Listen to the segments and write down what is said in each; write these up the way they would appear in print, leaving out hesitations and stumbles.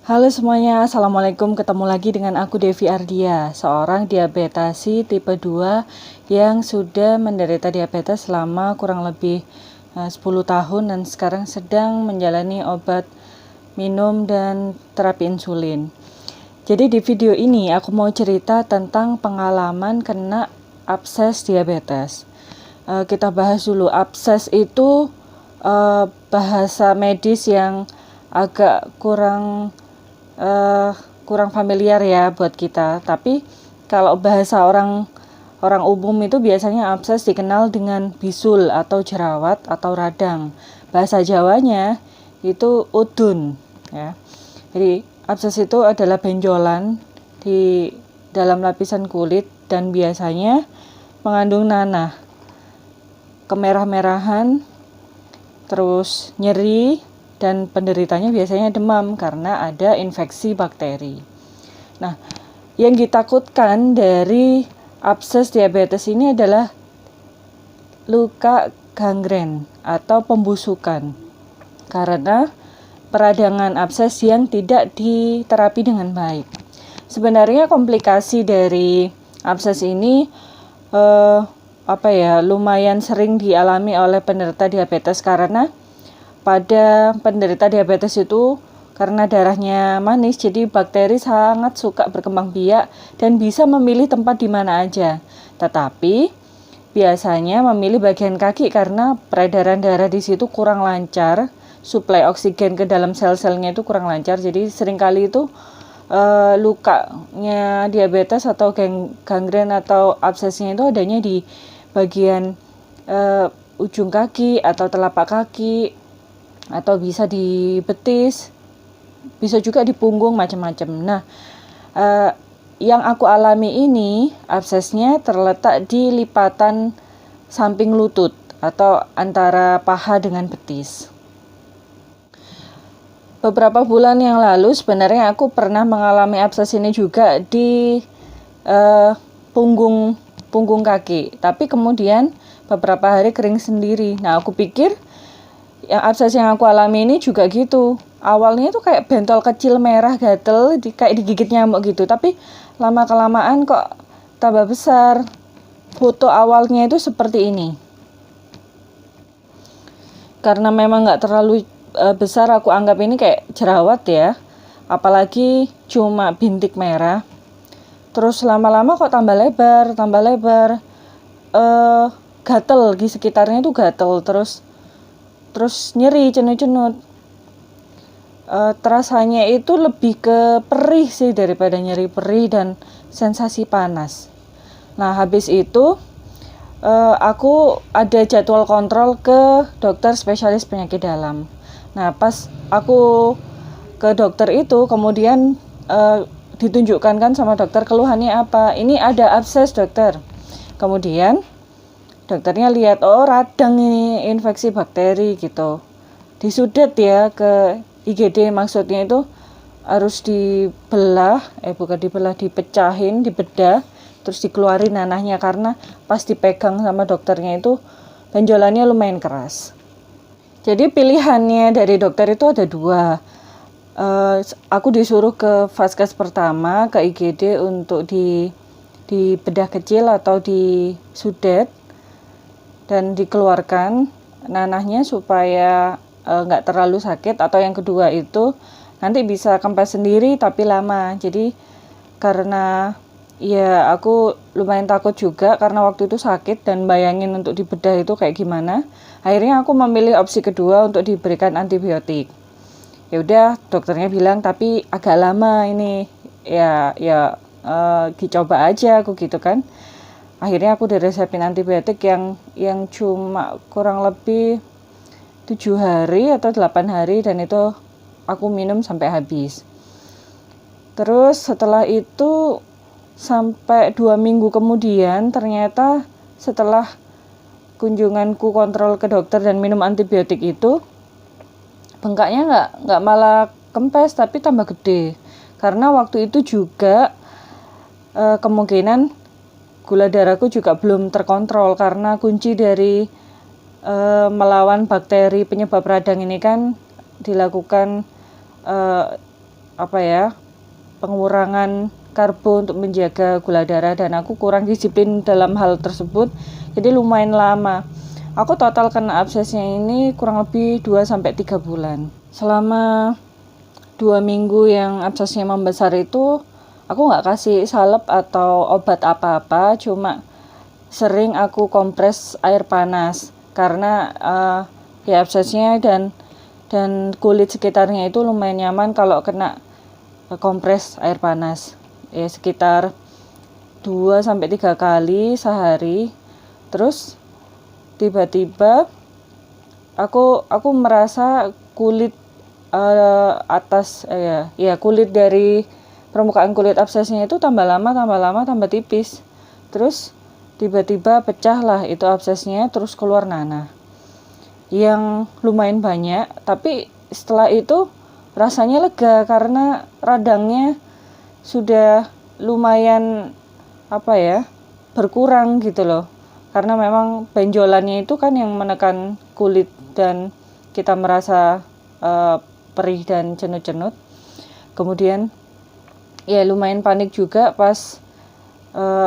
Halo semuanya, Assalamualaikum. Ketemu lagi dengan aku Devi Ardia, seorang diabetasi tipe 2 yang sudah menderita diabetes selama kurang lebih 10 tahun dan sekarang sedang menjalani obat minum dan terapi insulin. Jadi di video ini aku mau cerita tentang pengalaman kena abses diabetes. Kita bahas dulu, abses itu bahasa medis yang agak kurang familiar ya buat kita. Tapi kalau bahasa orang umum itu biasanya abses dikenal dengan bisul atau jerawat atau radang. Bahasa Jawanya itu udun ya. Jadi abses itu adalah benjolan di dalam lapisan kulit dan biasanya mengandung nanah, kemerah-merahan, terus nyeri, dan penderitanya biasanya demam karena ada infeksi bakteri. Nah, yang ditakutkan dari abses diabetes ini adalah luka gangren atau pembusukan karena peradangan abses yang tidak diterapi dengan baik. Sebenarnya komplikasi dari abses ini lumayan sering dialami oleh penderita diabetes karena pada penderita diabetes itu karena darahnya manis, jadi bakteri sangat suka berkembang biak dan bisa memilih tempat di mana aja. Tetapi biasanya memilih bagian kaki karena peredaran darah di situ kurang lancar, suplai oksigen ke dalam sel-selnya itu kurang lancar. Jadi seringkali itu lukanya diabetes atau gangren atau absesnya itu adanya di bagian ujung kaki atau telapak kaki, atau bisa di betis, bisa juga di punggung, macam-macam. Nah, yang aku alami ini absesnya terletak di lipatan samping lutut atau antara paha dengan betis. Beberapa bulan yang lalu sebenarnya aku pernah mengalami abses ini juga di punggung kaki, tapi kemudian beberapa hari kering sendiri. Nah, aku pikir yang abses yang aku alami ini juga gitu. Awalnya tuh kayak bentol kecil merah gatel, kayak digigit nyamuk gitu. Tapi lama-kelamaan kok tambah besar. Foto awalnya itu seperti ini. Karena memang nggak terlalu besar, aku anggap ini kayak jerawat ya. Apalagi cuma bintik merah. Terus lama-lama kok tambah lebar. Gatel di sekitarnya tuh gatel. Terus nyeri, cenut-cenut. Terasanya itu lebih ke perih sih daripada nyeri, perih dan sensasi panas. Nah, habis itu aku ada jadwal kontrol ke dokter spesialis penyakit dalam. Nah, pas aku ke dokter itu kemudian ditunjukkan kan sama dokter keluhannya apa. Ini ada abses, dokter. Kemudian dokternya lihat, oh radang ini, infeksi bakteri gitu. Disudet ya ke IGD, maksudnya itu harus dipecahin, dibedah, terus dikeluarin nanahnya karena pas dipegang sama dokternya itu benjolannya lumayan keras. Jadi pilihannya dari dokter itu ada dua. Aku disuruh ke vaskes pertama, ke IGD untuk di bedah kecil atau disudet dan dikeluarkan nanahnya supaya nggak terlalu sakit, atau yang kedua itu nanti bisa kempes sendiri tapi lama. Jadi karena ya aku lumayan takut juga karena waktu itu sakit dan bayangin untuk dibedah itu kayak gimana, akhirnya aku memilih opsi kedua untuk diberikan antibiotik. Ya udah, dokternya bilang tapi agak lama ini, dicoba aja aku gitu kan. Akhirnya aku diresepin antibiotik yang cuma kurang lebih 7 hari atau 8 hari dan itu aku minum sampai habis. Terus setelah itu sampai 2 minggu kemudian ternyata setelah kunjunganku kontrol ke dokter dan minum antibiotik itu bengkaknya nggak malah kempes tapi tambah gede. Karena waktu itu juga kemungkinan gula darahku juga belum terkontrol karena kunci dari melawan bakteri penyebab radang ini kan dilakukan pengurangan karbo untuk menjaga gula darah, dan aku kurang disiplin dalam hal tersebut. Jadi lumayan lama. Aku total kena absesnya ini kurang lebih 2-3 bulan. Selama 2 minggu yang absesnya membesar itu, aku nggak kasih salep atau obat apa-apa, cuma sering aku kompres air panas karena absesnya dan kulit sekitarnya itu lumayan nyaman kalau kena kompres air panas. Ya sekitar 2-3 kali sehari. Terus tiba-tiba aku merasa kulit kulit dari permukaan kulit absesnya itu tambah lama tambah tipis. Terus tiba-tiba pecah lah itu absesnya, terus keluar nanah yang lumayan banyak. Tapi setelah itu rasanya lega karena radangnya sudah lumayan berkurang gitu loh. Karena memang benjolannya itu kan yang menekan kulit dan kita merasa perih dan cenut-cenut. Kemudian ya lumayan panik juga pas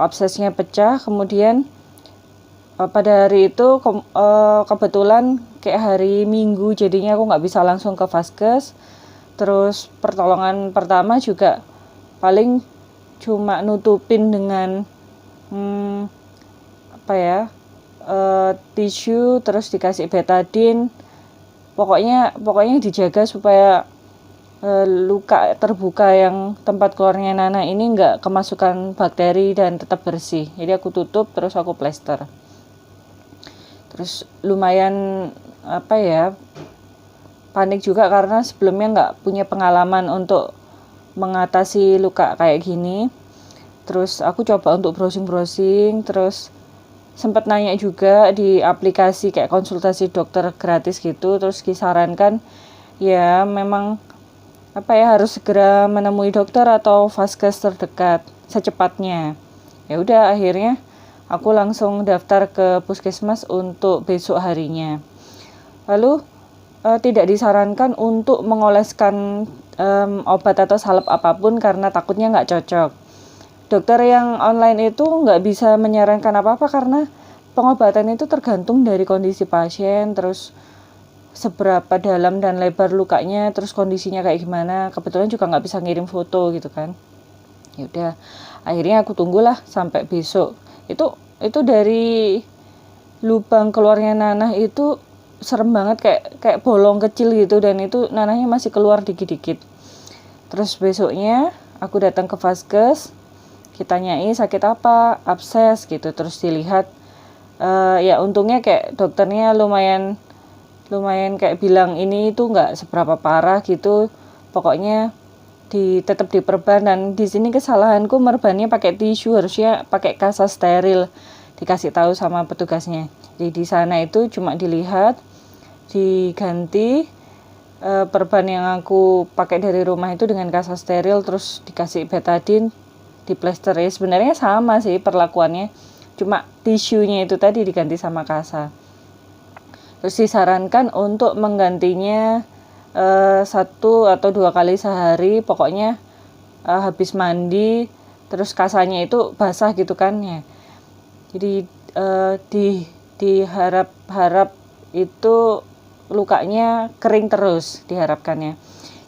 absesnya pecah. Kemudian pada hari itu kebetulan kayak hari Minggu, jadinya aku nggak bisa langsung ke vaskes. Terus pertolongan pertama juga paling cuma nutupin dengan tisu, terus dikasih betadine. Pokoknya dijaga supaya luka terbuka yang tempat keluarnya nanah ini nggak kemasukan bakteri dan tetap bersih. Jadi aku tutup, terus aku plester. Terus lumayan panik juga karena sebelumnya nggak punya pengalaman untuk mengatasi luka kayak gini. Terus aku coba untuk browsing, terus sempat nanya juga di aplikasi kayak konsultasi dokter gratis gitu. Terus disarankan ya memang harus segera menemui dokter atau vaskes terdekat secepatnya. Ya udah, akhirnya aku langsung daftar ke puskesmas untuk besok harinya. Lalu tidak disarankan untuk mengoleskan obat atau salep apapun karena takutnya nggak cocok. Dokter yang online itu nggak bisa menyarankan apa-apa karena pengobatan itu tergantung dari kondisi pasien, terus seberapa dalam dan lebar lukanya, terus kondisinya kayak gimana. Kebetulan juga nggak bisa ngirim foto gitu kan. Ya udah, akhirnya aku tunggulah sampai besok. Itu dari lubang keluarnya nanah itu serem banget, kayak bolong kecil gitu, dan itu nanahnya masih keluar dikit-dikit. Terus besoknya aku datang ke vaskes, kita tanyai sakit apa, abses gitu, terus dilihat. Ya untungnya kayak dokternya lumayan kayak bilang ini itu nggak seberapa parah gitu, pokoknya tetap diperban. Dan di sini kesalahanku merbannya pakai tisu, harusnya pakai kasa steril, dikasih tahu sama petugasnya. Jadi di sana itu cuma dilihat, diganti perban yang aku pakai dari rumah itu dengan kasa steril, terus dikasih betadine, diplester. Ya sebenarnya sama sih perlakuannya, cuma tisunya itu tadi diganti sama kasa. Terus disarankan untuk menggantinya 1 atau 2 kali sehari, pokoknya habis mandi, terus kasanya itu basah gitu kan ya. Jadi diharap itu lukanya kering terus diharapkannya.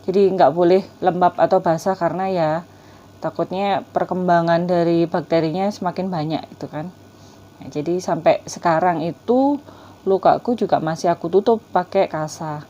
Jadi nggak boleh lembab atau basah karena ya takutnya perkembangan dari bakterinya semakin banyak itu kan. Nah, jadi sampai sekarang itu lukaku juga masih aku tutup pakai kasa.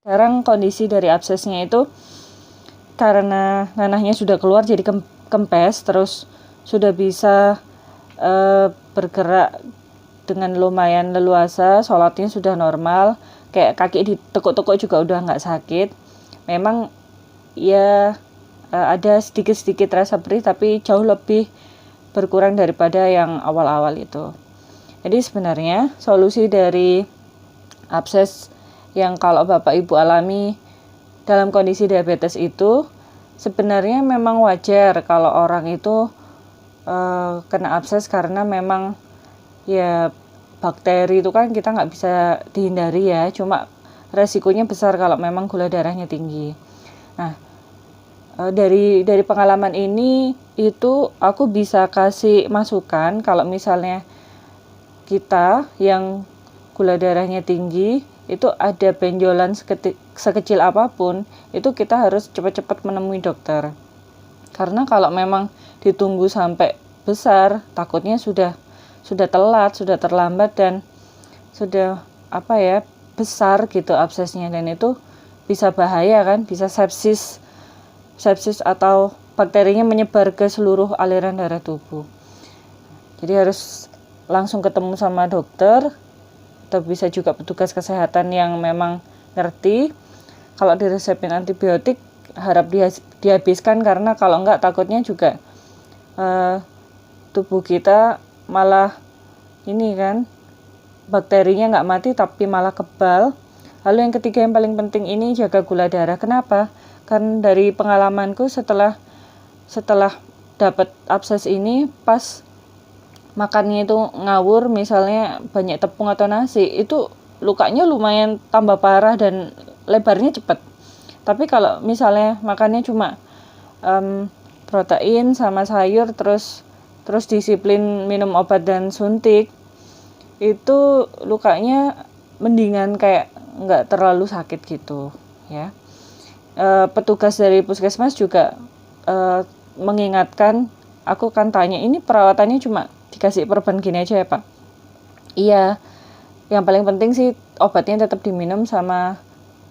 Sekarang kondisi dari absesnya itu karena nanahnya sudah keluar jadi kempes, terus sudah bisa bergerak dengan lumayan leluasa, sholatnya sudah normal, kayak kaki ditekuk-tekuk juga udah nggak sakit. Memang ya ada sedikit-sedikit rasa perih tapi jauh lebih berkurang daripada yang awal-awal itu. Jadi sebenarnya solusi dari abses yang kalau Bapak Ibu alami dalam kondisi diabetes itu sebenarnya memang wajar kalau orang itu kena abses karena memang ya bakteri itu kan kita nggak bisa dihindari ya, cuma resikonya besar kalau memang gula darahnya tinggi. Nah, dari pengalaman ini itu aku bisa kasih masukan kalau misalnya kita yang gula darahnya tinggi itu ada benjolan sekecil apapun, itu kita harus cepat-cepat menemui dokter. Karena kalau memang ditunggu sampai besar, takutnya sudah telat, sudah terlambat dan sudah besar gitu absesnya, dan itu bisa bahaya kan, bisa sepsis atau bakterinya menyebar ke seluruh aliran darah tubuh. Jadi harus langsung ketemu sama dokter atau bisa juga petugas kesehatan yang memang ngerti. Kalau diresepin antibiotik harap dihabiskan, karena kalau enggak takutnya juga tubuh kita malah ini kan, bakterinya enggak mati tapi malah kebal. Lalu yang ketiga yang paling penting ini jaga gula darah. Kenapa? Kan dari pengalamanku setelah dapat abses ini, pas makannya itu ngawur, misalnya banyak tepung atau nasi, itu lukanya lumayan tambah parah dan lebarnya cepat. Tapi kalau misalnya makannya cuma protein sama sayur, terus disiplin minum obat dan suntik, itu lukanya mendingan, kayak nggak terlalu sakit gitu ya. Petugas dari puskesmas juga mengingatkan, aku kan tanya, ini perawatannya cuma dikasih perban gini aja ya Pak? Iya, yang paling penting sih obatnya tetap diminum sama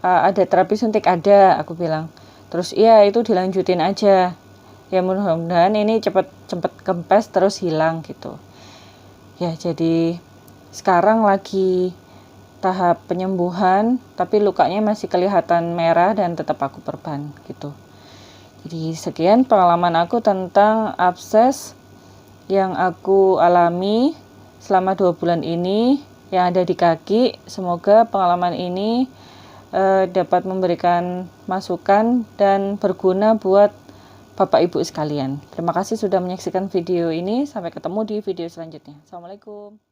ada terapi suntik ada, aku bilang. Terus iya itu dilanjutin aja. Ya mudah-mudahan ini cepet kempes terus hilang gitu. Ya jadi sekarang lagi tahap penyembuhan, tapi lukanya masih kelihatan merah dan tetap aku perban gitu. Jadi sekian pengalaman aku tentang abses yang aku alami selama 2 bulan ini yang ada di kaki. Semoga pengalaman ini dapat memberikan masukan dan berguna buat Bapak Ibu sekalian. Terima kasih sudah menyaksikan video ini. Sampai ketemu di video selanjutnya. Assalamualaikum.